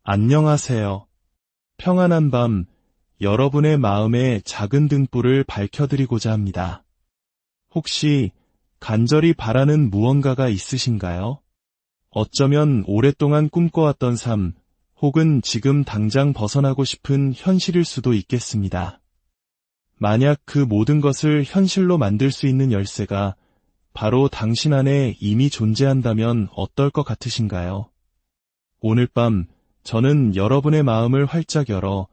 안녕하세요. 평안한 밤, 여러분의 마음에 작은 등불을 밝혀드리고자 합니다. 혹시 간절히 바라는 무언가가 있으신가요? 어쩌면 오랫동안 꿈꿔왔던 삶, 혹은 지금 당장 벗어나고 싶은 현실일 수도 있겠습니다. 만약 그 모든 것을 현실로 만들 수 있는 열쇠가 바로 당신 안에 이미 존재한다면 어떨 것 같으신가요? 오늘 밤, 저는 여러분의 마음을 활짝 열어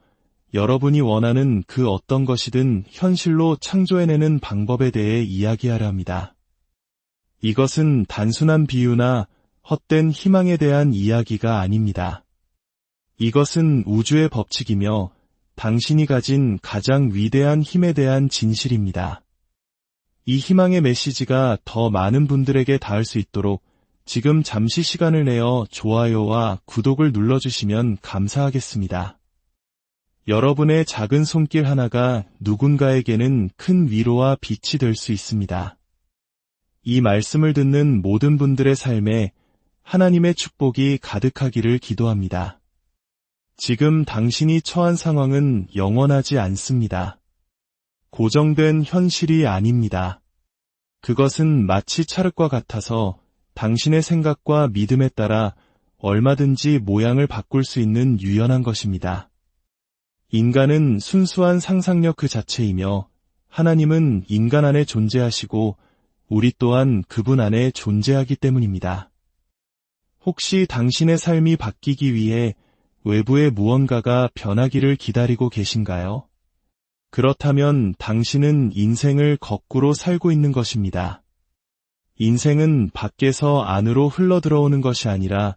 여러분이 원하는 그 어떤 것이든 현실로 창조해내는 방법에 대해 이야기하려 합니다. 이것은 단순한 비유나 헛된 희망에 대한 이야기가 아닙니다. 이것은 우주의 법칙이며 당신이 가진 가장 위대한 힘에 대한 진실입니다. 이 희망의 메시지가 더 많은 분들에게 닿을 수 있도록 지금 잠시 시간을 내어 좋아요와 구독을 눌러주시면 감사하겠습니다. 여러분의 작은 손길 하나가 누군가에게는 큰 위로와 빛이 될 수 있습니다. 이 말씀을 듣는 모든 분들의 삶에 하나님의 축복이 가득하기를 기도합니다. 지금 당신이 처한 상황은 영원하지 않습니다. 고정된 현실이 아닙니다. 그것은 마치 찰흙과 같아서 당신의 생각과 믿음에 따라 얼마든지 모양을 바꿀 수 있는 유연한 것입니다. 인간은 순수한 상상력 그 자체이며 하나님은 인간 안에 존재하시고 우리 또한 그분 안에 존재하기 때문입니다. 혹시 당신의 삶이 바뀌기 위해 외부의 무언가가 변하기를 기다리고 계신가요? 그렇다면 당신은 인생을 거꾸로 살고 있는 것입니다. 인생은 밖에서 안으로 흘러들어오는 것이 아니라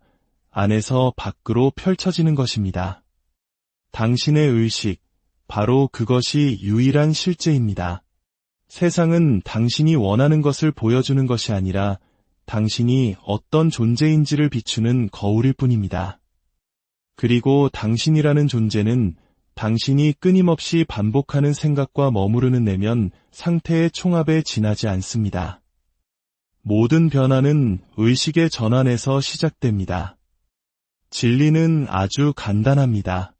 안에서 밖으로 펼쳐지는 것입니다. 당신의 의식, 바로 그것이 유일한 실제입니다. 세상은 당신이 원하는 것을 보여주는 것이 아니라 당신이 어떤 존재인지를 비추는 거울일 뿐입니다. 그리고 당신이라는 존재는 당신이 끊임없이 반복하는 생각과 머무르는 내면 상태의 총합에 지나지 않습니다. 모든 변화는 의식의 전환에서 시작됩니다. 진리는 아주 간단합니다.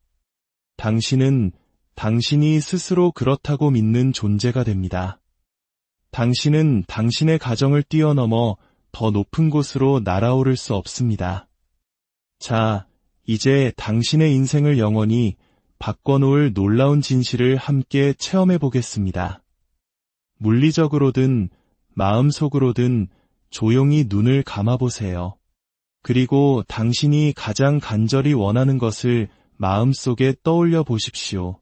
당신은 당신이 스스로 그렇다고 믿는 존재가 됩니다. 당신은 당신의 가정을 뛰어넘어 더 높은 곳으로 날아오를 수 없습니다. 자, 이제 당신의 인생을 영원히 바꿔놓을 놀라운 진실을 함께 체험해 보겠습니다. 물리적으로든 마음속으로든 조용히 눈을 감아보세요. 그리고 당신이 가장 간절히 원하는 것을 마음속에 떠올려 보십시오.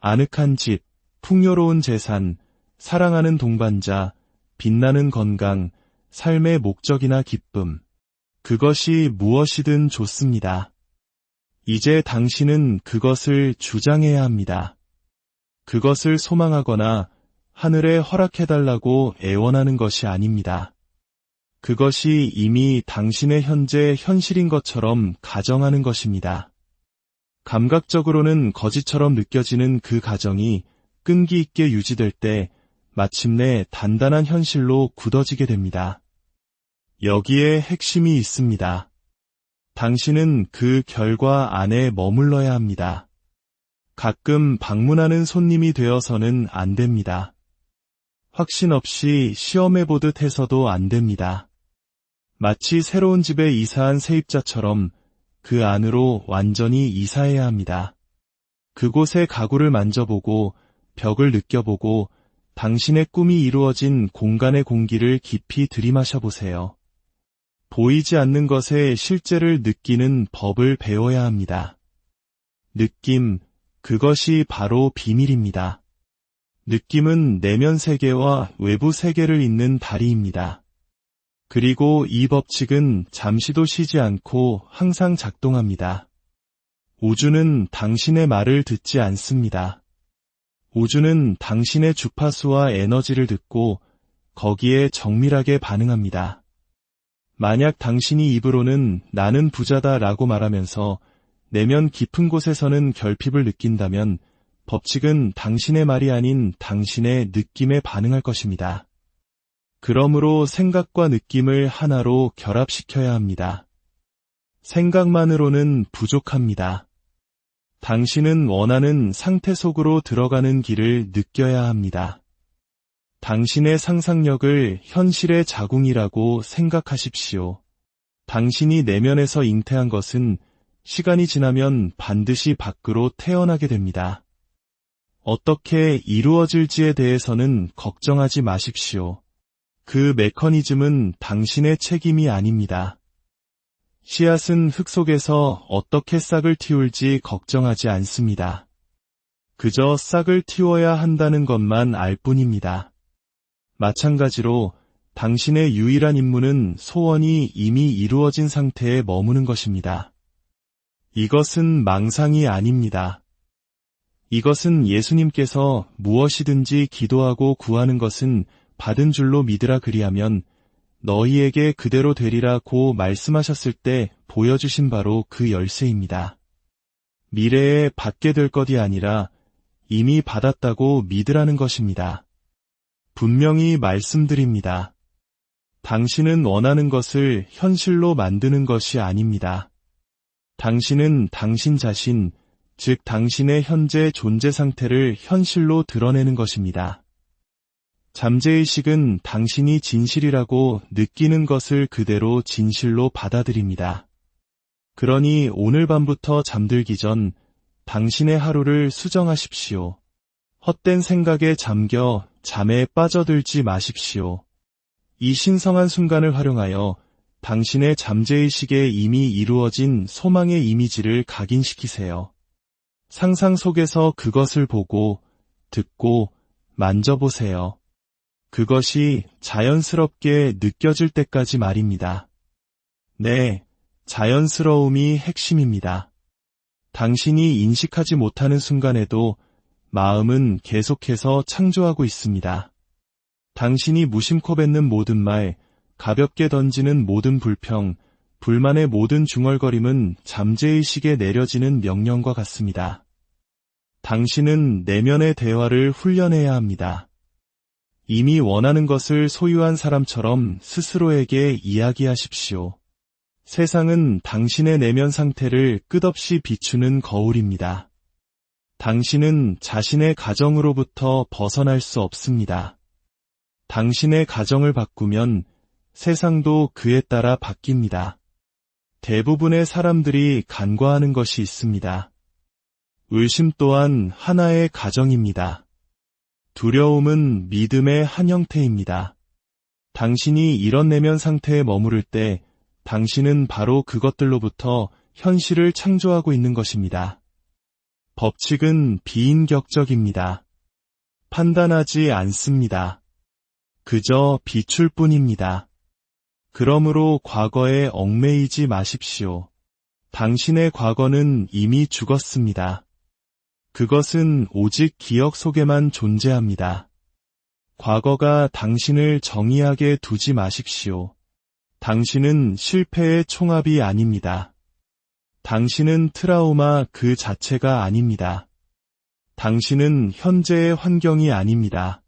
아늑한 집, 풍요로운 재산, 사랑하는 동반자, 빛나는 건강, 삶의 목적이나 기쁨. 그것이 무엇이든 좋습니다. 이제 당신은 그것을 주장해야 합니다. 그것을 소망하거나 하늘에 허락해달라고 애원하는 것이 아닙니다. 그것이 이미 당신의 현재 현실인 것처럼 가정하는 것입니다. 감각적으로는 거짓처럼 느껴지는 그 가정이 끈기 있게 유지될 때 마침내 단단한 현실로 굳어지게 됩니다. 여기에 핵심이 있습니다. 당신은 그 결과 안에 머물러야 합니다. 가끔 방문하는 손님이 되어서는 안 됩니다. 확신 없이 시험해보듯 해서도 안 됩니다. 마치 새로운 집에 이사한 세입자처럼 그 안으로 완전히 이사해야 합니다. 그곳의 가구를 만져보고 벽을 느껴보고 당신의 꿈이 이루어진 공간의 공기를 깊이 들이마셔보세요. 보이지 않는 것의 실제를 느끼는 법을 배워야 합니다. 느낌, 그것이 바로 비밀입니다. 느낌은 내면 세계와 외부 세계를 잇는 다리입니다. 그리고 이 법칙은 잠시도 쉬지 않고 항상 작동합니다. 우주는 당신의 말을 듣지 않습니다. 우주는 당신의 주파수와 에너지를 듣고 거기에 정밀하게 반응합니다. 만약 당신이 입으로는 나는 부자다 라고 말하면서 내면 깊은 곳에서는 결핍을 느낀다면 법칙은 당신의 말이 아닌 당신의 느낌에 반응할 것입니다. 그러므로 생각과 느낌을 하나로 결합시켜야 합니다. 생각만으로는 부족합니다. 당신은 원하는 상태 속으로 들어가는 길을 느껴야 합니다. 당신의 상상력을 현실의 자궁이라고 생각하십시오. 당신이 내면에서 잉태한 것은 시간이 지나면 반드시 밖으로 태어나게 됩니다. 어떻게 이루어질지에 대해서는 걱정하지 마십시오. 그 메커니즘은 당신의 책임이 아닙니다. 씨앗은 흙 속에서 어떻게 싹을 틔울지 걱정하지 않습니다. 그저 싹을 틔워야 한다는 것만 알 뿐입니다. 마찬가지로 당신의 유일한 임무는 소원이 이미 이루어진 상태에 머무는 것입니다. 이것은 망상이 아닙니다. 이것은 예수님께서 무엇이든지 기도하고 구하는 것은 받은 줄로 믿으라 그리하면 너희에게 그대로 되리라고 말씀하셨을 때 보여주신 바로 그 열쇠입니다. 미래에 받게 될 것이 아니라 이미 받았다고 믿으라는 것입니다. 분명히 말씀드립니다. 당신은 원하는 것을 현실로 만드는 것이 아닙니다. 당신은 당신 자신, 즉 당신의 현재 존재 상태를 현실로 드러내는 것입니다. 잠재의식은 당신이 진실이라고 느끼는 것을 그대로 진실로 받아들입니다. 그러니 오늘 밤부터 잠들기 전 당신의 하루를 수정하십시오. 헛된 생각에 잠겨 잠에 빠져들지 마십시오. 이 신성한 순간을 활용하여 당신의 잠재의식에 이미 이루어진 소망의 이미지를 각인시키세요. 상상 속에서 그것을 보고, 듣고, 만져보세요. 그것이 자연스럽게 느껴질 때까지 말입니다. 네, 자연스러움이 핵심입니다. 당신이 인식하지 못하는 순간에도 마음은 계속해서 창조하고 있습니다. 당신이 무심코 뱉는 모든 말, 가볍게 던지는 모든 불평, 불만의 모든 중얼거림은 잠재의식에 내려지는 명령과 같습니다. 당신은 내면의 대화를 훈련해야 합니다. 이미 원하는 것을 소유한 사람처럼 스스로에게 이야기하십시오. 세상은 당신의 내면 상태를 끝없이 비추는 거울입니다. 당신은 자신의 가정으로부터 벗어날 수 없습니다. 당신의 가정을 바꾸면 세상도 그에 따라 바뀝니다. 대부분의 사람들이 간과하는 것이 있습니다. 의심 또한 하나의 가정입니다. 두려움은 믿음의 한 형태입니다. 당신이 이런 내면 상태에 머무를 때 당신은 바로 그것들로부터 현실을 창조하고 있는 것입니다. 법칙은 비인격적입니다. 판단하지 않습니다. 그저 비출 뿐입니다. 그러므로 과거에 얽매이지 마십시오. 당신의 과거는 이미 죽었습니다. 그것은 오직 기억 속에만 존재합니다. 과거가 당신을 정의하게 두지 마십시오. 당신은 실패의 총합이 아닙니다. 당신은 트라우마 그 자체가 아닙니다. 당신은 현재의 환경이 아닙니다.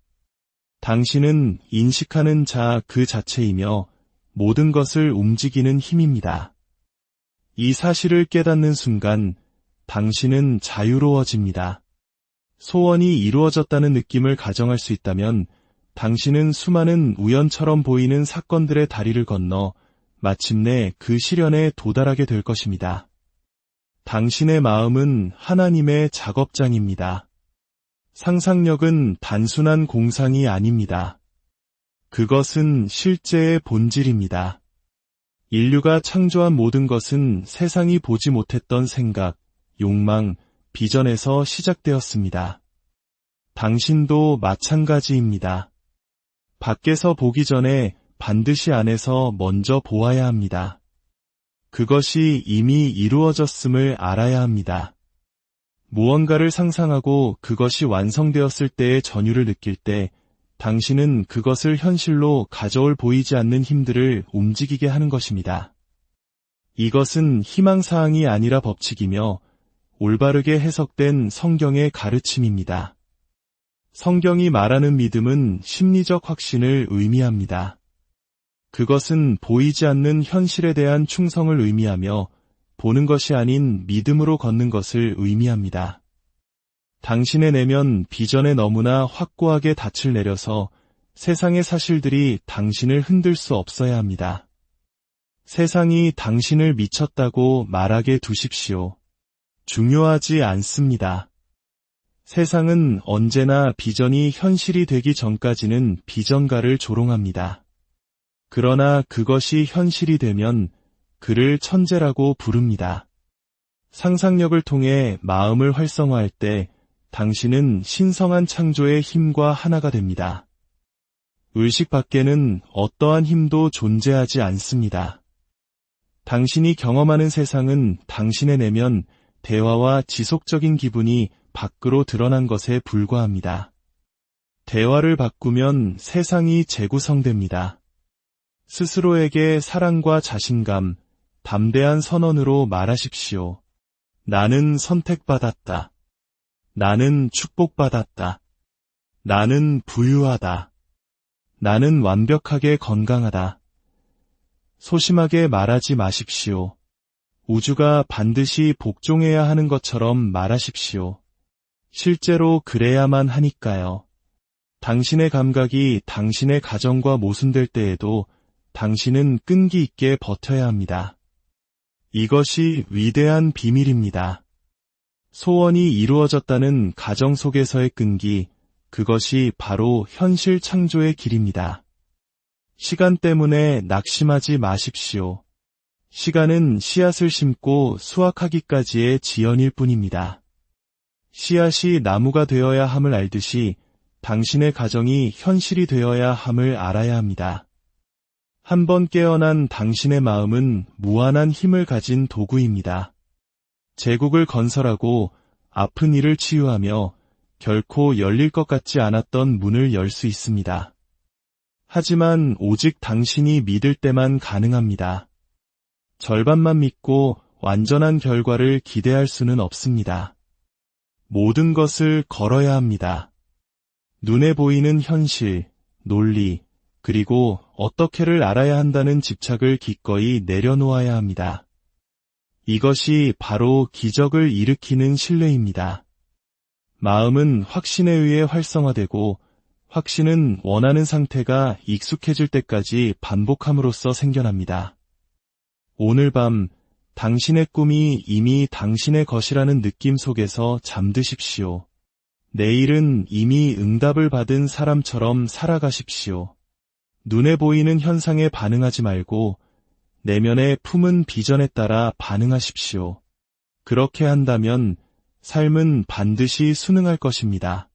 당신은 인식하는 자 그 자체이며 모든 것을 움직이는 힘입니다. 이 사실을 깨닫는 순간 당신은 자유로워집니다. 소원이 이루어졌다는 느낌을 가정할 수 있다면 당신은 수많은 우연처럼 보이는 사건들의 다리를 건너 마침내 그 실현에 도달하게 될 것입니다. 당신의 마음은 하나님의 작업장입니다. 상상력은 단순한 공상이 아닙니다. 그것은 실제의 본질입니다. 인류가 창조한 모든 것은 세상이 보지 못했던 생각, 욕망, 비전에서 시작되었습니다. 당신도 마찬가지입니다. 밖에서 보기 전에 반드시 안에서 먼저 보아야 합니다. 그것이 이미 이루어졌음을 알아야 합니다. 무언가를 상상하고 그것이 완성되었을 때의 전율을 느낄 때 당신은 그것을 현실로 가져올 보이지 않는 힘들을 움직이게 하는 것입니다. 이것은 희망사항이 아니라 법칙이며 올바르게 해석된 성경의 가르침입니다. 성경이 말하는 믿음은 심리적 확신을 의미합니다. 그것은 보이지 않는 현실에 대한 충성을 의미하며 보는 것이 아닌 믿음으로 걷는 것을 의미합니다. 당신의 내면 비전에 너무나 확고하게 닻을 내려서 세상의 사실들이 당신을 흔들 수 없어야 합니다. 세상이 당신을 미쳤다고 말하게 두십시오. 중요하지 않습니다. 세상은 언제나 비전이 현실이 되기 전까지는 비전가를 조롱합니다. 그러나 그것이 현실이 되면 그를 천재라고 부릅니다. 상상력을 통해 마음을 활성화할 때 당신은 신성한 창조의 힘과 하나가 됩니다. 의식 밖에는 어떠한 힘도 존재하지 않습니다. 당신이 경험하는 세상은 당신의 내면, 대화와 지속적인 기분이 밖으로 드러난 것에 불과합니다. 대화를 바꾸면 세상이 재구성됩니다. 스스로에게 사랑과 자신감, 담대한 선언으로 말하십시오. 나는 선택받았다. 나는 축복받았다. 나는 부유하다. 나는 완벽하게 건강하다. 소심하게 말하지 마십시오. 우주가 반드시 복종해야 하는 것처럼 말하십시오. 실제로 그래야만 하니까요. 당신의 감각이 당신의 가정과 모순될 때에도 당신은 끈기 있게 버텨야 합니다. 이것이 위대한 비밀입니다. 소원이 이루어졌다는 가정 속에서의 끈기, 그것이 바로 현실 창조의 길입니다. 시간 때문에 낙심하지 마십시오. 시간은 씨앗을 심고 수확하기까지의 지연일 뿐입니다. 씨앗이 나무가 되어야 함을 알듯이 당신의 가정이 현실이 되어야 함을 알아야 합니다. 한번 깨어난 당신의 마음은 무한한 힘을 가진 도구입니다. 제국을 건설하고 아픈 이를 치유하며 결코 열릴 것 같지 않았던 문을 열 수 있습니다. 하지만 오직 당신이 믿을 때만 가능합니다. 절반만 믿고 완전한 결과를 기대할 수는 없습니다. 모든 것을 걸어야 합니다. 눈에 보이는 현실, 논리, 그리고 어떻게를 알아야 한다는 집착을 기꺼이 내려놓아야 합니다. 이것이 바로 기적을 일으키는 신뢰입니다. 마음은 확신에 의해 활성화되고 확신은 원하는 상태가 익숙해질 때까지 반복함으로써 생겨납니다. 오늘 밤 당신의 꿈이 이미 당신의 것이라는 느낌 속에서 잠드십시오. 내일은 이미 응답을 받은 사람처럼 살아가십시오. 눈에 보이는 현상에 반응하지 말고 내면에 품은 비전에 따라 반응하십시오. 그렇게 한다면 삶은 반드시 순응할 것입니다.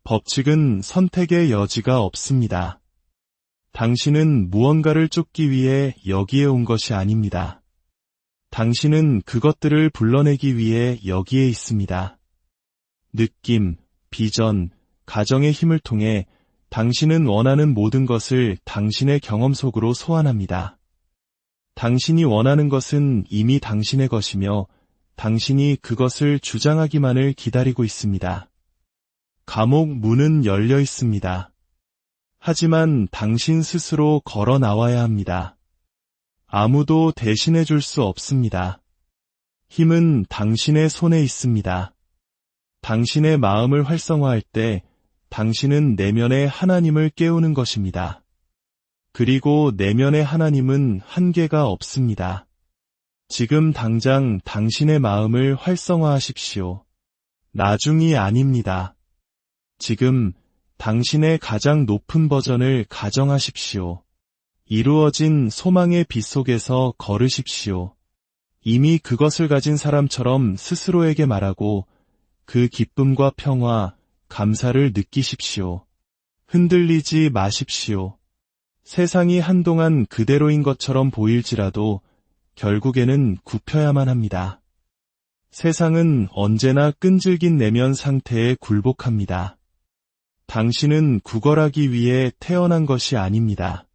법칙은 선택의 여지가 없습니다. 당신은 무언가를 쫓기 위해 여기에 온 것이 아닙니다. 당신은 그것들을 불러내기 위해 여기에 있습니다. 느낌, 비전, 가정의 힘을 통해 당신은 원하는 모든 것을 당신의 경험 속으로 소환합니다. 당신이 원하는 것은 이미 당신의 것이며 당신이 그것을 주장하기만을 기다리고 있습니다. 감옥 문은 열려 있습니다. 하지만 당신 스스로 걸어 나와야 합니다. 아무도 대신해 줄 수 없습니다. 힘은 당신의 손에 있습니다. 당신의 마음을 활성화할 때 당신은 내면의 하나님을 깨우는 것입니다. 그리고 내면의 하나님은 한계가 없습니다. 지금 당장 당신의 마음을 활성화하십시오. 나중이 아닙니다. 지금 당신의 가장 높은 버전을 가정하십시오. 이루어진 소망의 빛 속에서 걸으십시오. 이미 그것을 가진 사람처럼 스스로에게 말하고 그 기쁨과 평화, 감사를 느끼십시오. 흔들리지 마십시오. 세상이 한동안 그대로인 것처럼 보일지라도 결국에는 굽혀야만 합니다. 세상은 언제나 끈질긴 내면 상태에 굴복합니다. 당신은 구걸하기 위해 태어난 것이 아닙니다.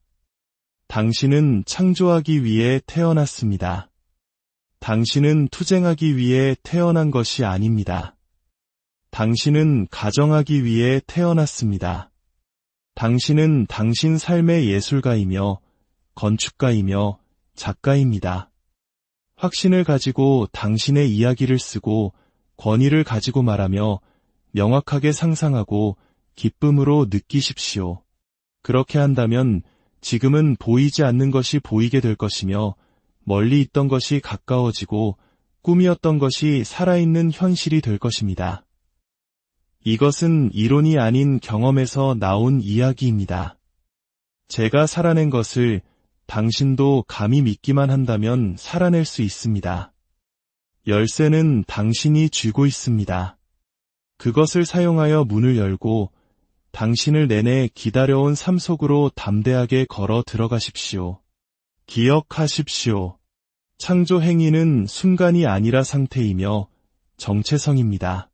당신은 창조하기 위해 태어났습니다. 당신은 투쟁하기 위해 태어난 것이 아닙니다. 당신은 가정하기 위해 태어났습니다. 당신은 당신 삶의 예술가이며 건축가이며 작가입니다. 확신을 가지고 당신의 이야기를 쓰고 권위를 가지고 말하며 명확하게 상상하고 기쁨으로 느끼십시오. 그렇게 한다면 지금은 보이지 않는 것이 보이게 될 것이며 멀리 있던 것이 가까워지고 꿈이었던 것이 살아있는 현실이 될 것입니다. 이것은 이론이 아닌 경험에서 나온 이야기입니다. 제가 살아낸 것을 당신도 감히 믿기만 한다면 살아낼 수 있습니다. 열쇠는 당신이 쥐고 있습니다. 그것을 사용하여 문을 열고 당신을 내내 기다려온 삶 속으로 담대하게 걸어 들어가십시오. 기억하십시오. 창조 행위는 순간이 아니라 상태이며 정체성입니다.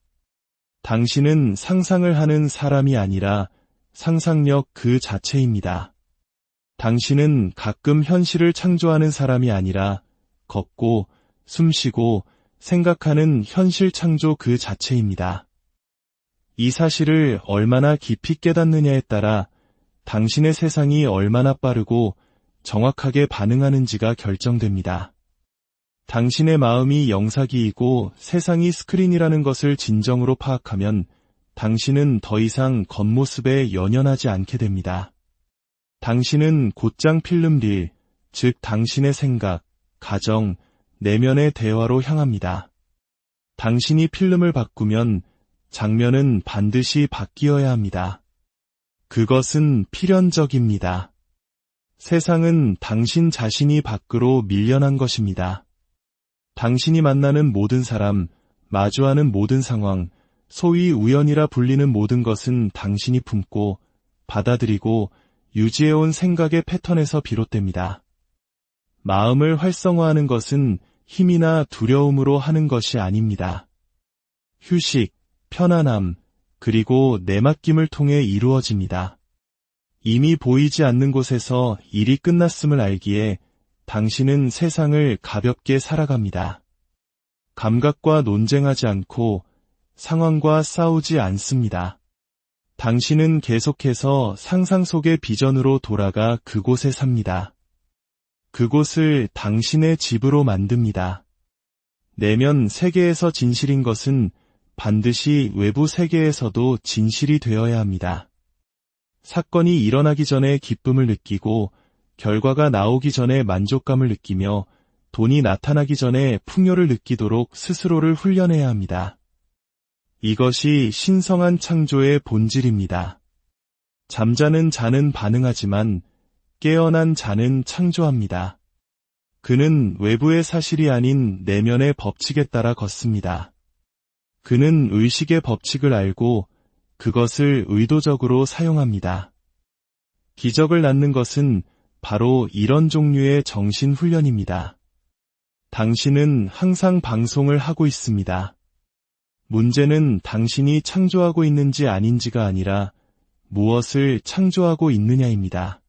당신은 상상을 하는 사람이 아니라 상상력 그 자체입니다. 당신은 가끔 현실을 창조하는 사람이 아니라 걷고 숨쉬고 생각하는 현실 창조 그 자체입니다. 이 사실을 얼마나 깊이 깨닫느냐에 따라 당신의 세상이 얼마나 빠르고 정확하게 반응하는지가 결정됩니다. 당신의 마음이 영상기이고 세상이 스크린이라는 것을 진정으로 파악하면 당신은 더 이상 겉모습에 연연하지 않게 됩니다. 당신은 곧장 필름릴, 즉 당신의 생각, 가정, 내면의 대화로 향합니다. 당신이 필름을 바꾸면 장면은 반드시 바뀌어야 합니다. 그것은 필연적입니다. 세상은 당신 자신이 밖으로 밀려난 것입니다. 당신이 만나는 모든 사람, 마주하는 모든 상황, 소위 우연이라 불리는 모든 것은 당신이 품고 받아들이고 유지해온 생각의 패턴에서 비롯됩니다. 마음을 활성화하는 것은 힘이나 두려움으로 하는 것이 아닙니다. 휴식, 편안함, 그리고 내맡김을 통해 이루어집니다. 이미 보이지 않는 곳에서 일이 끝났음을 알기에 당신은 세상을 가볍게 살아갑니다. 감각과 논쟁하지 않고 상황과 싸우지 않습니다. 당신은 계속해서 상상 속의 비전으로 돌아가 그곳에 삽니다. 그곳을 당신의 집으로 만듭니다. 내면 세계에서 진실인 것은 반드시 외부 세계에서도 진실이 되어야 합니다. 사건이 일어나기 전에 기쁨을 느끼고 결과가 나오기 전에 만족감을 느끼며 돈이 나타나기 전에 풍요를 느끼도록 스스로를 훈련해야 합니다. 이것이 신성한 창조의 본질입니다. 잠자는 자는 반응하지만 깨어난 자는 창조합니다. 그는 외부의 사실이 아닌 내면의 법칙에 따라 걷습니다. 그는 의식의 법칙을 알고 그것을 의도적으로 사용합니다. 기적을 낳는 것은 바로 이런 종류의 정신훈련입니다. 당신은 항상 방송을 하고 있습니다. 문제는 당신이 창조하고 있는지 아닌지가 아니라 무엇을 창조하고 있느냐입니다.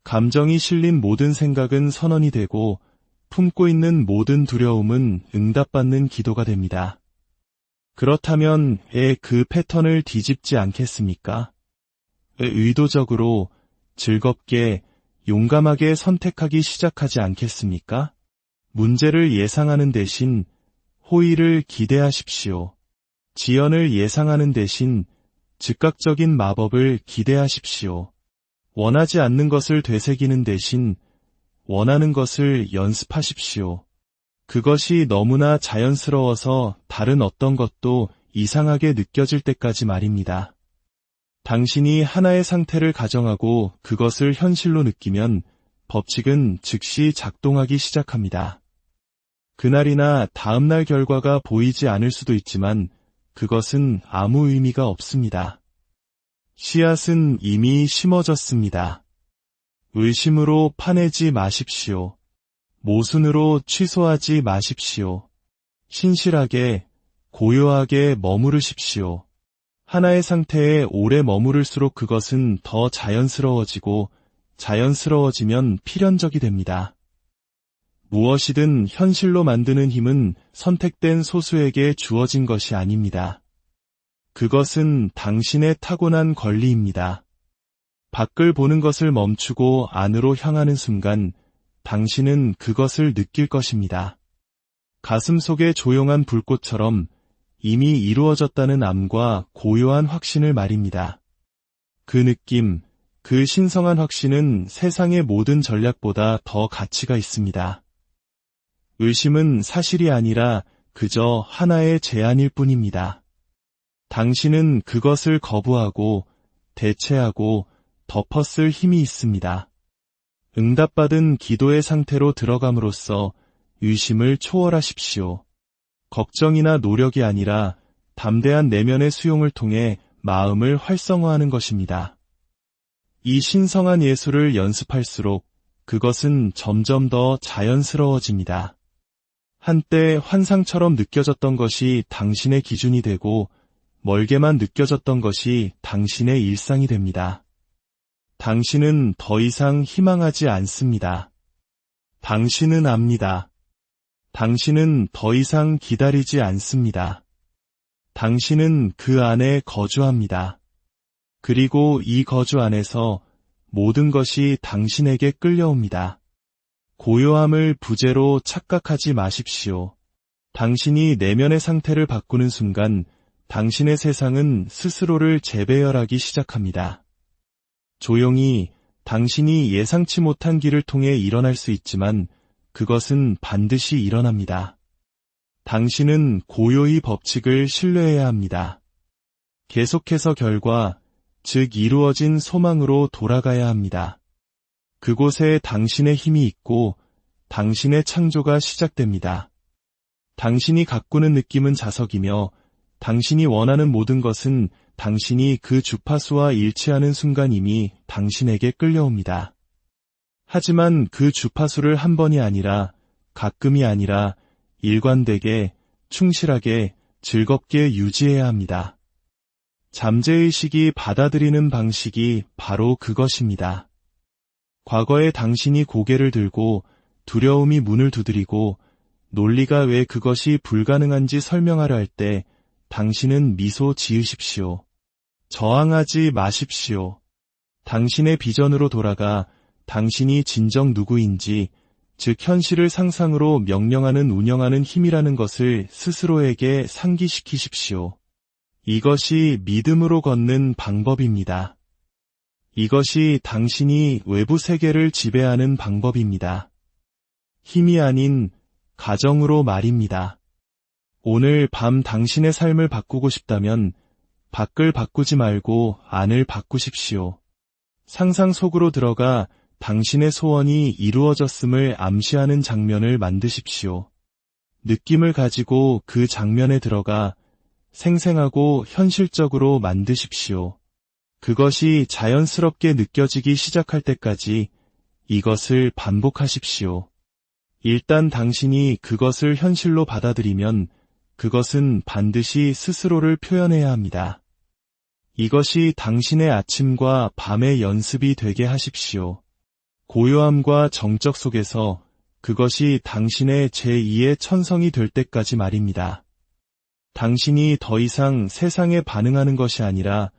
감정이 실린 모든 생각은 선언이 되고 품고 있는 모든 두려움은 응답받는 기도가 됩니다. 그렇다면 그 패턴을 뒤집지 않겠습니까? 의도적으로, 즐겁게, 용감하게 선택하기 시작하지 않겠습니까? 문제를 예상하는 대신 호의를 기대하십시오. 지연을 예상하는 대신 즉각적인 마법을 기대하십시오. 원하지 않는 것을 되새기는 대신 원하는 것을 연습하십시오. 그것이 너무나 자연스러워서 다른 어떤 것도 이상하게 느껴질 때까지 말입니다. 당신이 하나의 상태를 가정하고 그것을 현실로 느끼면 법칙은 즉시 작동하기 시작합니다. 그날이나 다음날 결과가 보이지 않을 수도 있지만 그것은 아무 의미가 없습니다. 씨앗은 이미 심어졌습니다. 의심으로 파내지 마십시오. 모순으로 취소하지 마십시오. 신실하게, 고요하게 머무르십시오. 하나의 상태에 오래 머무를수록 그것은 더 자연스러워지고 자연스러워지면 필연적이 됩니다. 무엇이든 현실로 만드는 힘은 선택된 소수에게 주어진 것이 아닙니다. 그것은 당신의 타고난 권리입니다. 밖을 보는 것을 멈추고 안으로 향하는 순간 당신은 그것을 느낄 것입니다. 가슴 속의 조용한 불꽃처럼 이미 이루어졌다는 암과 고요한 확신을 말입니다. 그 느낌, 그 신성한 확신은 세상의 모든 전략보다 더 가치가 있습니다. 의심은 사실이 아니라 그저 하나의 제안일 뿐입니다. 당신은 그것을 거부하고 대체하고 덮었을 힘이 있습니다. 응답받은 기도의 상태로 들어감으로써 의심을 초월하십시오. 걱정이나 노력이 아니라 담대한 내면의 수용을 통해 마음을 활성화하는 것입니다. 이 신성한 예술을 연습할수록 그것은 점점 더 자연스러워집니다. 한때 환상처럼 느껴졌던 것이 당신의 기준이 되고 멀게만 느껴졌던 것이 당신의 일상이 됩니다. 당신은 더 이상 희망하지 않습니다. 당신은 압니다. 당신은 더 이상 기다리지 않습니다. 당신은 그 안에 거주합니다. 그리고 이 거주 안에서 모든 것이 당신에게 끌려옵니다. 고요함을 부재로 착각하지 마십시오. 당신이 내면의 상태를 바꾸는 순간 당신의 세상은 스스로를 재배열하기 시작합니다. 조용히 당신이 예상치 못한 길을 통해 일어날 수 있지만 그것은 반드시 일어납니다. 당신은 고요히 법칙을 신뢰해야 합니다. 계속해서 결과, 즉 이루어진 소망으로 돌아가야 합니다. 그곳에 당신의 힘이 있고 당신의 창조가 시작됩니다. 당신이 가꾸는 느낌은 자석이며 당신이 원하는 모든 것은 당신이 그 주파수와 일치하는 순간 이미 당신에게 끌려옵니다. 하지만 그 주파수를 한 번이 아니라 가끔이 아니라 일관되게, 충실하게, 즐겁게 유지해야 합니다. 잠재의식이 받아들이는 방식이 바로 그것입니다. 과거에 당신이 고개를 들고 두려움이 문을 두드리고 논리가 왜 그것이 불가능한지 설명하려 할 때 당신은 미소 지으십시오. 저항하지 마십시오. 당신의 비전으로 돌아가 당신이 진정 누구인지, 즉 현실을 상상으로 명령하는 운영하는 힘이라는 것을 스스로에게 상기시키십시오. 이것이 믿음으로 걷는 방법입니다. 이것이 당신이 외부 세계를 지배하는 방법입니다. 힘이 아닌 가정으로 말입니다. 오늘 밤 당신의 삶을 바꾸고 싶다면 밖을 바꾸지 말고 안을 바꾸십시오. 상상 속으로 들어가 당신의 소원이 이루어졌음을 암시하는 장면을 만드십시오. 느낌을 가지고 그 장면에 들어가 생생하고 현실적으로 만드십시오. 그것이 자연스럽게 느껴지기 시작할 때까지 이것을 반복하십시오. 일단 당신이 그것을 현실로 받아들이면 그것은 반드시 스스로를 표현해야 합니다. 이것이 당신의 아침과 밤의 연습이 되게 하십시오. 고요함과 정적 속에서 그것이 당신의 제2의 천성이 될 때까지 말입니다. 당신이 더 이상 세상에 반응하는 것이 아니라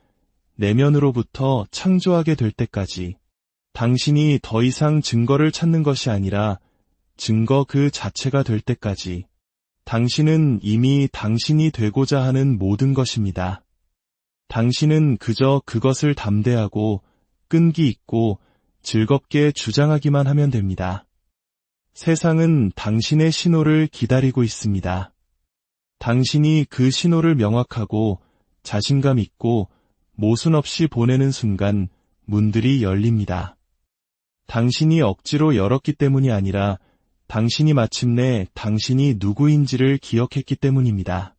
내면으로부터 창조하게 될 때까지, 당신이 더 이상 증거를 찾는 것이 아니라 증거 그 자체가 될 때까지, 당신은 이미 당신이 되고자 하는 모든 것입니다. 당신은 그저 그것을 담대하고 끈기 있고 즐겁게 주장하기만 하면 됩니다. 세상은 당신의 신호를 기다리고 있습니다. 당신이 그 신호를 명확하고 자신감 있고 모순 없이 보내는 순간 문들이 열립니다. 당신이 억지로 열었기 때문이 아니라 당신이 마침내 당신이 누구인지를 기억했기 때문입니다.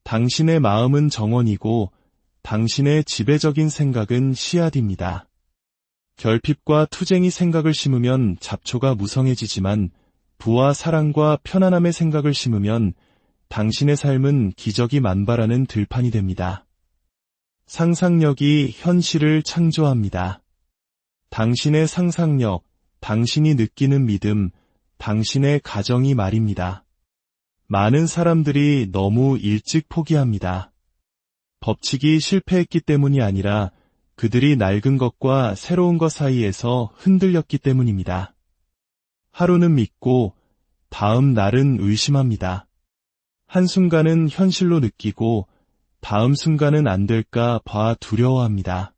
당신의 마음은 정원이고 당신의 지배적인 생각은 씨앗입니다. 결핍과 투쟁이 생각을 심으면 잡초가 무성해지지만 부와 사랑과 편안함의 생각을 심으면 당신의 삶은 기적이 만발하는 들판이 됩니다. 상상력이 현실을 창조합니다. 당신의 상상력, 당신이 느끼는 믿음, 당신의 가정이 말입니다. 많은 사람들이 너무 일찍 포기합니다. 법칙이 실패했기 때문이 아니라 그들이 낡은 것과 새로운 것 사이에서 흔들렸기 때문입니다. 하루는 믿고 다음 날은 의심합니다. 한순간은 현실로 느끼고 다음 순간은 안 될까 봐 두려워합니다.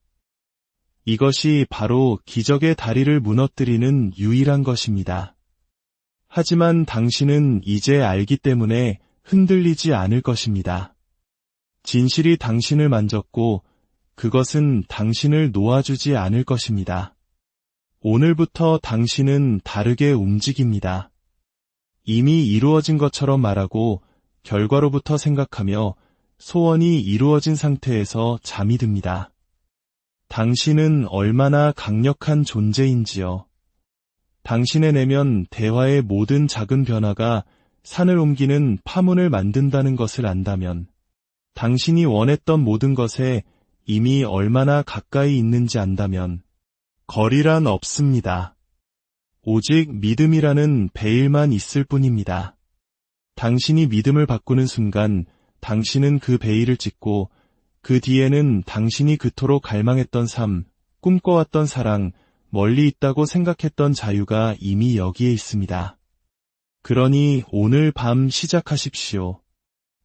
이것이 바로 기적의 다리를 무너뜨리는 유일한 것입니다. 하지만 당신은 이제 알기 때문에 흔들리지 않을 것입니다. 진실이 당신을 만졌고 그것은 당신을 놓아주지 않을 것입니다. 오늘부터 당신은 다르게 움직입니다. 이미 이루어진 것처럼 말하고 결과로부터 생각하며 소원이 이루어진 상태에서 잠이 듭니다. 당신은 얼마나 강력한 존재인지요. 당신의 내면 대화의 모든 작은 변화가 산을 옮기는 파문을 만든다는 것을 안다면 당신이 원했던 모든 것에 이미 얼마나 가까이 있는지 안다면 거리란 없습니다. 오직 믿음이라는 베일만 있을 뿐입니다. 당신이 믿음을 바꾸는 순간 당신은 그 베일을 찢고 그 뒤에는 당신이 그토록 갈망했던 삶, 꿈꿔왔던 사랑, 멀리 있다고 생각했던 자유가 이미 여기에 있습니다. 그러니 오늘 밤 시작하십시오.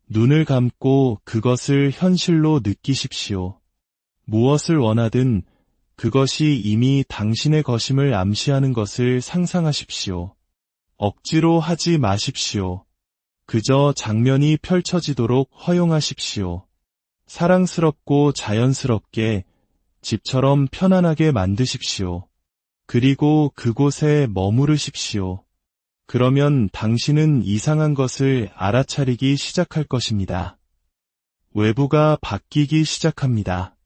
눈을 감고 그것을 현실로 느끼십시오. 무엇을 원하든 그것이 이미 당신의 것임을 암시하는 것을 상상하십시오. 억지로 하지 마십시오. 그저 장면이 펼쳐지도록 허용하십시오. 사랑스럽고 자연스럽게 집처럼 편안하게 만드십시오. 그리고 그곳에 머무르십시오. 그러면 당신은 이상한 것을 알아차리기 시작할 것입니다. 외부가 바뀌기 시작합니다.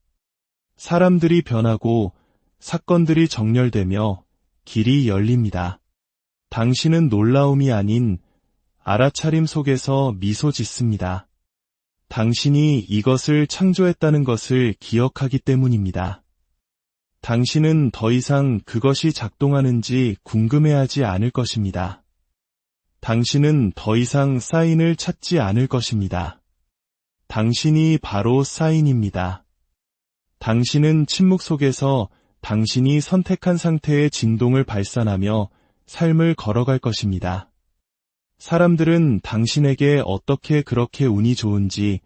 사람들이 변하고 사건들이 정렬되며 길이 열립니다. 당신은 놀라움이 아닌 알아차림 속에서 미소 짓습니다. 당신이 이것을 창조했다는 것을 기억하기 때문입니다. 당신은 더 이상 그것이 작동하는지 궁금해하지 않을 것입니다. 당신은 더 이상 사인을 찾지 않을 것입니다. 당신이 바로 사인입니다. 당신은 침묵 속에서 당신이 선택한 상태의 진동을 발산하며 삶을 걸어갈 것입니다. 사람들은 당신에게 어떻게 그렇게 운이 좋은지,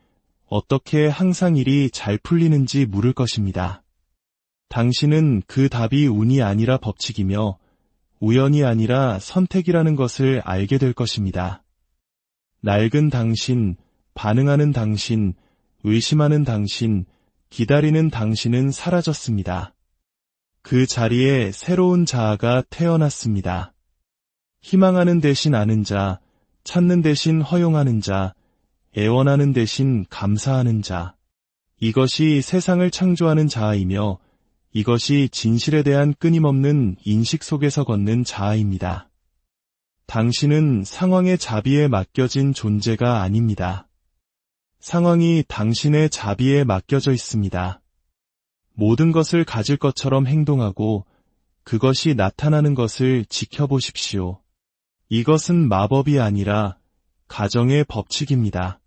어떻게 항상 일이 잘 풀리는지 물을 것입니다. 당신은 그 답이 운이 아니라 법칙이며 우연이 아니라 선택이라는 것을 알게 될 것입니다. 낡은 당신, 반응하는 당신, 의심하는 당신, 기다리는 당신은 사라졌습니다. 그 자리에 새로운 자아가 태어났습니다. 희망하는 대신 아는 자, 찾는 대신 허용하는 자, 애원하는 대신 감사하는 자. 이것이 세상을 창조하는 자아이며 이것이 진실에 대한 끊임없는 인식 속에서 걷는 자아입니다. 당신은 상황의 자비에 맡겨진 존재가 아닙니다. 상황이 당신의 자비에 맡겨져 있습니다. 모든 것을 가질 것처럼 행동하고 그것이 나타나는 것을 지켜보십시오. 이것은 마법이 아니라 가정의 법칙입니다.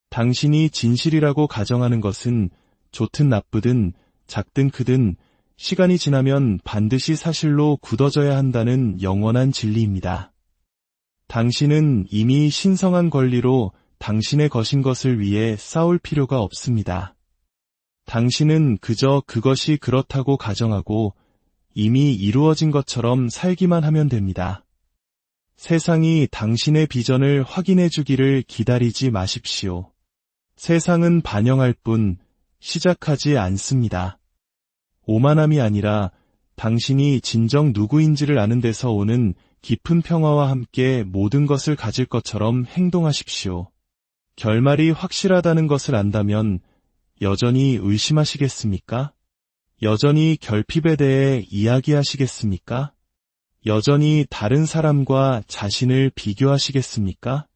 당신이 진실이라고 가정하는 것은 좋든 나쁘든 작든 크든 시간이 지나면 반드시 사실로 굳어져야 한다는 영원한 진리입니다. 당신은 이미 신성한 권리로 당신의 것인 것을 위해 싸울 필요가 없습니다. 당신은 그저 그것이 그렇다고 가정하고 이미 이루어진 것처럼 살기만 하면 됩니다. 세상이 당신의 비전을 확인해 주기를 기다리지 마십시오. 세상은 반영할 뿐 시작하지 않습니다. 오만함이 아니라 당신이 진정 누구인지를 아는 데서 오는 깊은 평화와 함께 모든 것을 가질 것처럼 행동하십시오. 결말이 확실하다는 것을 안다면 여전히 의심하시겠습니까? 여전히 결핍에 대해 이야기하시겠습니까? 여전히 다른 사람과 자신을 비교하시겠습니까?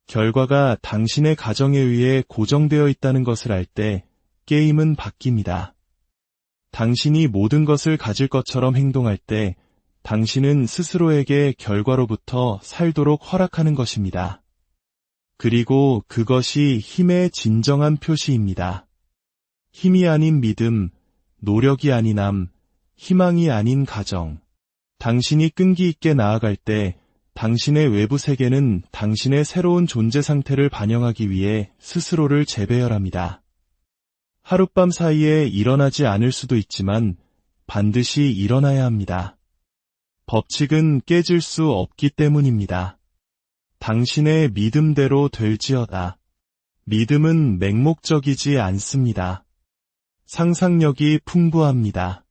결과가 당신의 가정에 의해 고정되어 있다는 것을 알 때 게임은 바뀝니다. 당신이 모든 것을 가질 것처럼 행동할 때 당신은 스스로에게 결과로부터 살도록 허락하는 것입니다. 그리고 그것이 힘의 진정한 표시입니다. 힘이 아닌 믿음, 노력이 아닌 희망이 아닌 가정. 당신이 끈기 있게 나아갈 때 당신의 외부 세계는 당신의 새로운 존재 상태를 반영하기 위해 스스로를 재배열합니다. 하룻밤 사이에 일어나지 않을 수도 있지만 반드시 일어나야 합니다. 법칙은 깨질 수 없기 때문입니다. 당신의 믿음대로 될지어다. 믿음은 맹목적이지 않습니다. 상상력이 풍부합니다.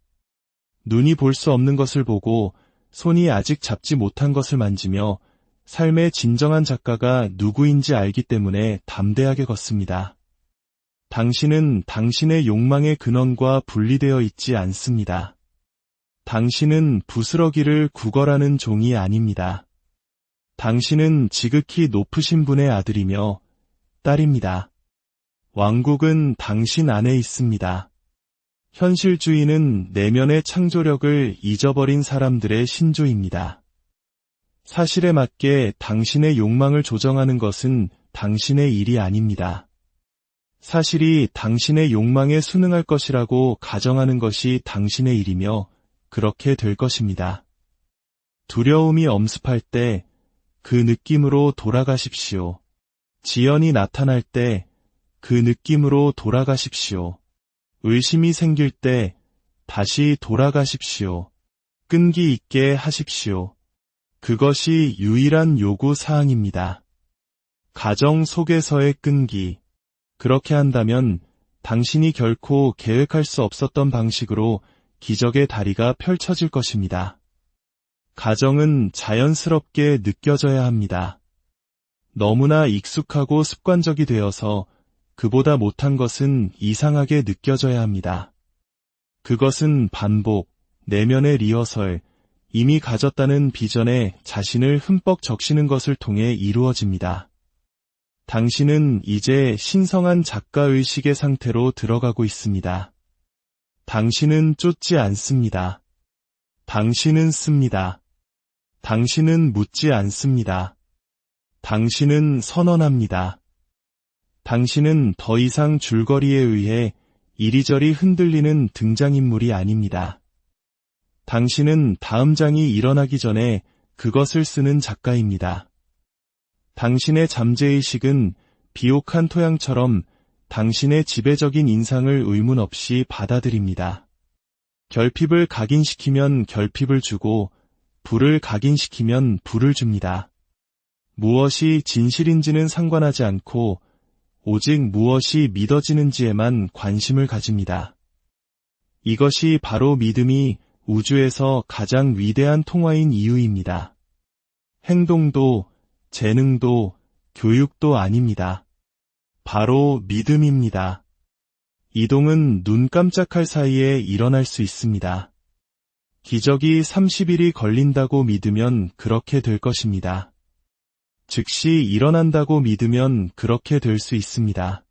눈이 볼 수 없는 것을 보고 손이 아직 잡지 못한 것을 만지며 삶의 진정한 작가가 누구인지 알기 때문에 담대하게 걷습니다. 당신은 당신의 욕망의 근원과 분리되어 있지 않습니다. 당신은 부스러기를 구걸하는 종이 아닙니다. 당신은 지극히 높으신 분의 아들이며 딸입니다. 왕국은 당신 안에 있습니다. 현실주의는 내면의 창조력을 잊어버린 사람들의 신조입니다. 사실에 맞게 당신의 욕망을 조정하는 것은 당신의 일이 아닙니다. 사실이 당신의 욕망에 순응할 것이라고 가정하는 것이 당신의 일이며 그렇게 될 것입니다. 두려움이 엄습할 때 그 느낌으로 돌아가십시오. 지연이 나타날 때 그 느낌으로 돌아가십시오. 의심이 생길 때 다시 돌아가십시오. 끈기 있게 하십시오. 그것이 유일한 요구 사항입니다. 가정 속에서의 끈기. 그렇게 한다면 당신이 결코 계획할 수 없었던 방식으로 기적의 다리가 펼쳐질 것입니다. 가정은 자연스럽게 느껴져야 합니다. 너무나 익숙하고 습관적이 되어서 그보다 못한 것은 이상하게 느껴져야 합니다. 그것은 반복, 내면의 리허설, 이미 가졌다는 비전에 자신을 흠뻑 적시는 것을 통해 이루어집니다. 당신은 이제 신성한 작가의식의 상태로 들어가고 있습니다. 당신은 쫓지 않습니다. 당신은 씁니다. 당신은 묻지 않습니다. 당신은 선언합니다. 당신은 더 이상 줄거리에 의해 이리저리 흔들리는 등장인물이 아닙니다. 당신은 다음 장이 일어나기 전에 그것을 쓰는 작가입니다. 당신의 잠재의식은 비옥한 토양처럼 당신의 지배적인 인상을 의문 없이 받아들입니다. 결핍을 각인시키면 결핍을 주고 불을 각인시키면 불을 줍니다. 무엇이 진실인지는 상관하지 않고 오직 무엇이 믿어지는지에만 관심을 가집니다. 이것이 바로 믿음이 우주에서 가장 위대한 통화인 이유입니다. 행동도, 재능도, 교육도 아닙니다. 바로 믿음입니다. 이동은 눈 깜짝할 사이에 일어날 수 있습니다. 기적이 30일이 걸린다고 믿으면 그렇게 될 것입니다. 즉시 일어난다고 믿으면 그렇게 될 수 있습니다.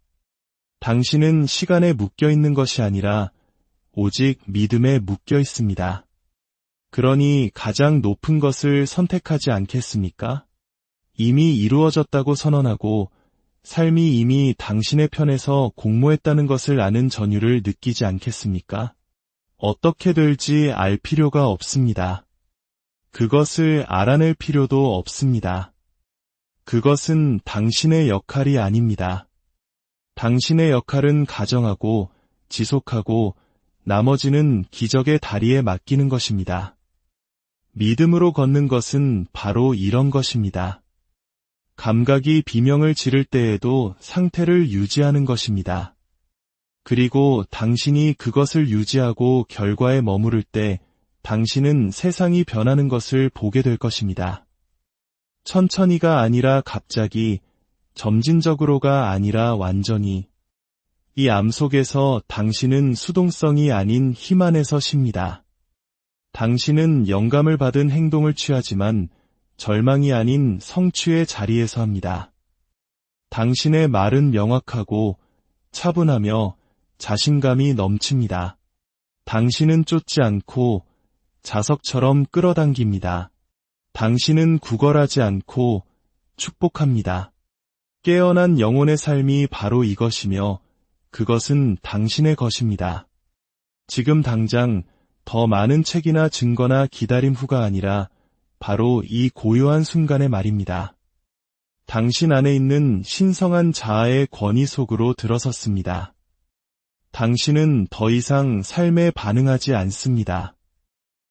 당신은 시간에 묶여 있는 것이 아니라 오직 믿음에 묶여 있습니다. 그러니 가장 높은 것을 선택하지 않겠습니까? 이미 이루어졌다고 선언하고 삶이 이미 당신의 편에서 공모했다는 것을 아는 전율을 느끼지 않겠습니까? 어떻게 될지 알 필요가 없습니다. 그것을 알아낼 필요도 없습니다. 그것은 당신의 역할이 아닙니다. 당신의 역할은 가정하고 지속하고 나머지는 기적의 다리에 맡기는 것입니다. 믿음으로 걷는 것은 바로 이런 것입니다. 감각이 비명을 지를 때에도 상태를 유지하는 것입니다. 그리고 당신이 그것을 유지하고 결과에 머무를 때 당신은 세상이 변하는 것을 보게 될 것입니다. 천천히가 아니라 갑자기, 점진적으로가 아니라 완전히. 이 암 속에서 당신은 수동성이 아닌 힘 안에서 쉽니다. 당신은 영감을 받은 행동을 취하지만 절망이 아닌 성취의 자리에서 합니다. 당신의 말은 명확하고 차분하며 자신감이 넘칩니다. 당신은 쫓지 않고 자석처럼 끌어당깁니다. 당신은 구걸하지 않고 축복합니다. 깨어난 영혼의 삶이 바로 이것이며 그것은 당신의 것입니다. 지금 당장 더 많은 책이나 증거나 기다림 후가 아니라 바로 이 고요한 순간의 말입니다. 당신 안에 있는 신성한 자아의 권위 속으로 들어섰습니다. 당신은 더 이상 삶에 반응하지 않습니다.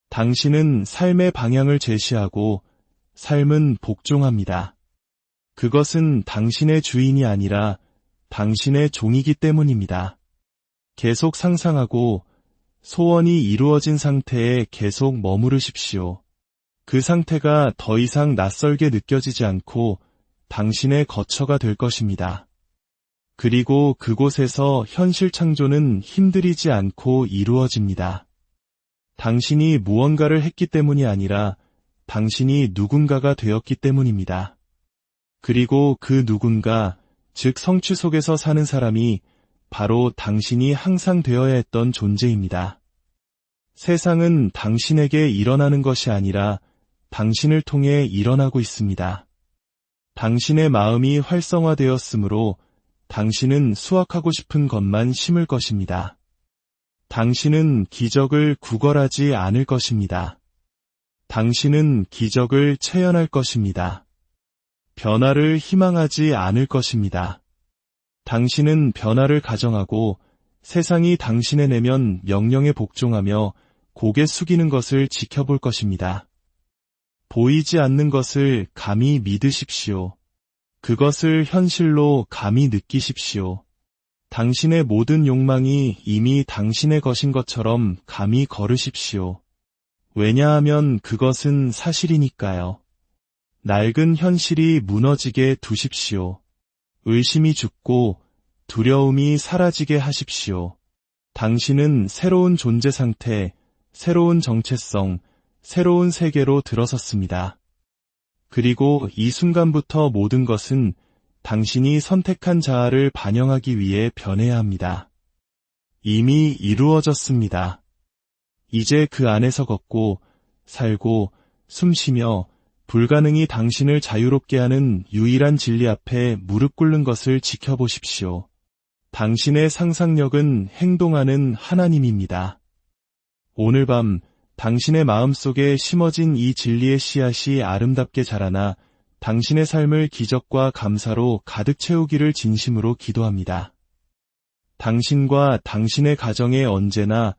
당신은 삶의 방향을 제시하고 삶은 복종합니다. 그것은 당신의 주인이 아니라 당신의 종이기 때문입니다. 계속 상상하고 소원이 이루어진 상태에 계속 머무르십시오. 그 상태가 더 이상 낯설게 느껴지지 않고 당신의 거처가 될 것입니다. 그리고 그곳에서 현실 창조는 힘들이지 않고 이루어집니다. 당신이 무언가를 했기 때문이 아니라 당신이 누군가가 되었기 때문입니다. 그리고 그 누군가, 즉 성취 속에서 사는 사람이 바로 당신이 항상 되어야 했던 존재입니다. 세상은 당신에게 일어나는 것이 아니라 당신을 통해 일어나고 있습니다. 당신의 마음이 활성화되었으므로 당신은 수확하고 싶은 것만 심을 것입니다. 당신은 기적을 구걸하지 않을 것입니다. 당신은 기적을 체현할 것입니다. 변화를 희망하지 않을 것입니다. 당신은 변화를 가정하고 세상이 당신의 내면 명령에 복종하며 고개 숙이는 것을 지켜볼 것입니다. 보이지 않는 것을 감히 믿으십시오. 그것을 현실로 감히 느끼십시오. 당신의 모든 욕망이 이미 당신의 것인 것처럼 감히 걸으십시오. 왜냐하면 그것은 사실이니까요. 낡은 현실이 무너지게 두십시오. 의심이 죽고 두려움이 사라지게 하십시오. 당신은 새로운 존재 상태, 새로운 정체성, 새로운 세계로 들어섰습니다. 그리고 이 순간부터 모든 것은 당신이 선택한 자아를 반영하기 위해 변해야 합니다. 이미 이루어졌습니다. 이제 그 안에서 걷고, 살고, 숨쉬며 불가능이 당신을 자유롭게 하는 유일한 진리 앞에 무릎 꿇는 것을 지켜보십시오. 당신의 상상력은 행동하는 하나님입니다. 오늘 밤 당신의 마음속에 심어진 이 진리의 씨앗이 아름답게 자라나 당신의 삶을 기적과 감사로 가득 채우기를 진심으로 기도합니다. 당신과 당신의 가정에 언제나